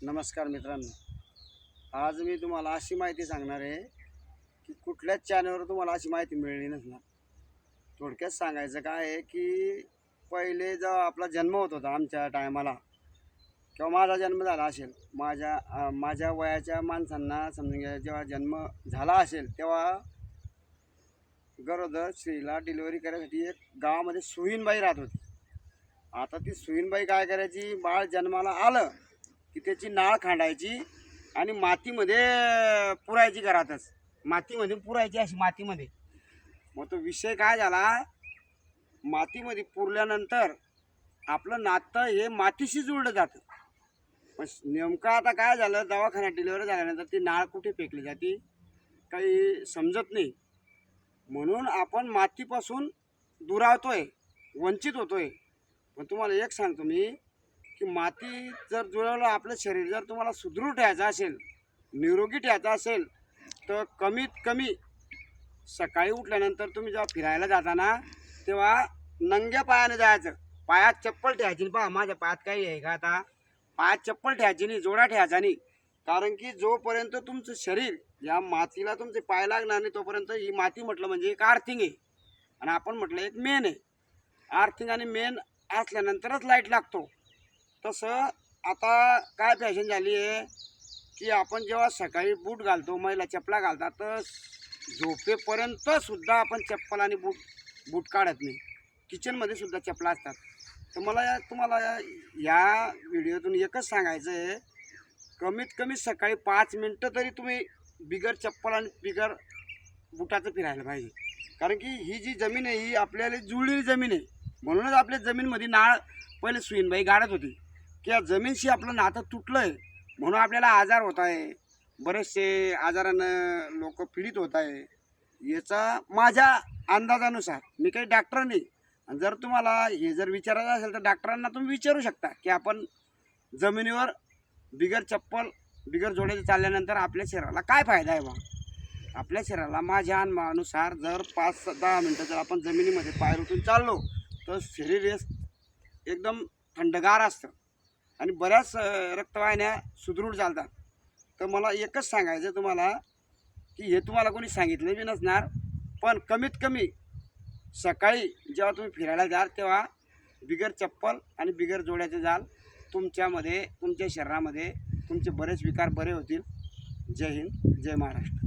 नमस्कार मित्रांनो, आज मी तुम्हाला अशी माहिती सांगणार आहे की कुठल्याच चॅनलवर तुम्हाला अशी माहिती मिळली नसणार. थोडक्यात सांगायचं काय आहे की पहिले जेव्हा आपला जन्म होत होता आमच्या टायमाला किंवा माझा जन्म झाला असेल, माझ्या वयाच्या माणसांना समजून घ्या, जेव्हा जन्म झाला असेल तेव्हा गरोदर स्त्रीला डिलिव्हरी करण्यासाठी एक गावामध्ये सुईणबाई राहत होती. आता ती सुईणबाई काय करायची, बाळ जन्माला आलं की त्याची नाळ खांडायची आणि मातीमध्ये पुरायची, घरातच मातीमध्ये पुरायची, अशी मातीमध्ये. मग तो विषय काय झाला, मातीमध्ये पुरल्यानंतर आपलं नातं हे मातीशी जुळलं जातं. पण नेमकं आता काय झालं, दवाखान्यात डिलिव्हरी झाल्यानंतर ती नाळ कुठे फेकली जाते काही समजत नाही. म्हणून आपण मातीपासून दुरावतोय, वंचित होतोय. पण तुम्हाला एक सांगतो मी की माती जर जुळवलं, आपलं शरीर जर तुम्हाला सुदृढ ठेवायचं असेल, निरोगी ठेवायचं असेल, तर कमीत कमी सकाळी उठल्यानंतर तुम्ही जेव्हा फिरायला जाता ना, तेव्हा नंग्या पायाने जायचं. पायात चप्पल ठेवायची नाही. पहा माझ्या पायात काही आहे का, आता पायात चप्पल ठेवायची नाही, जोडा ठेवायचा नाही. कारण की जोपर्यंत तुमचं शरीर या मातीला तुमचे पाय लागणार नाही तोपर्यंत, ही माती म्हटलं म्हणजे एक आर्थिंग आहे आणि आपण म्हटलं एक मेन आहे. आर्थिंग आणि मेन असल्यानंतरच लाईट लागतो. तसं आता काय फॅशन झाली आहे की आपण जेव्हा सकाळी बूट घालतो, महिला चपला घालतात, तर झोपेपर्यंत सुद्धा आपण चप्पल आणि बूट काढत नाही. किचनमध्ये सुद्धा चपला असतात. तर मला तुम्हाला या व्हिडिओतून एकच सांगायचं आहे, कमीत कमी सकाळी 5 मिनटं तरी तुम्ही बिगर चप्पल आणि बिगर बुटाचं फिरायला पाहिजे. कारण की ही जी जमीन आहे ही आपल्याला जुळलेली जमीन आहे. म्हणूनच आपल्या जमीनमध्ये नाळ पहिले सुईणबाई गाडत होती की या जमीनशी आपलं नातं तुटलं आहे, म्हणून आपल्याला आजार होत आहे, बरेचसे आजारानं लोक पीडित होत आहे. याचा माझ्या अंदाजानुसार, मी काही डॉक्टर नाही, आणि जर तुम्हाला हे जर विचारायचं असेल तर डॉक्टरांना तुम्ही विचारू शकता की आपण जमिनीवर बिगर चप्पल बिगर जोड्याचे चालल्यानंतर आपल्या शरीराला काय फायदा आहे बा. आपल्या शरीराला माझ्या अनुभवानुसार जर 5-10 मिनटं जर आपण जमिनीमध्ये पाय रुतून चाललो तर शरीर एकदम थंडगार असतं आणि बऱ्याच रक्तवाहिन्या सुदृढ चालतात. तर मला एकच सांगायचं तुम्हाला की हे तुम्हाला कोणी सांगितलं बी नसणार, पण कमीत कमी सकाळी जेव्हा तुम्ही फिरायला जाल तेव्हा बिगर चप्पल आणि बिगर जोड्याचे जाल. तुमच्या शरीरामध्ये तुमचे बरेच विकार बरे होतील. जय हिंद, जय महाराष्ट्र.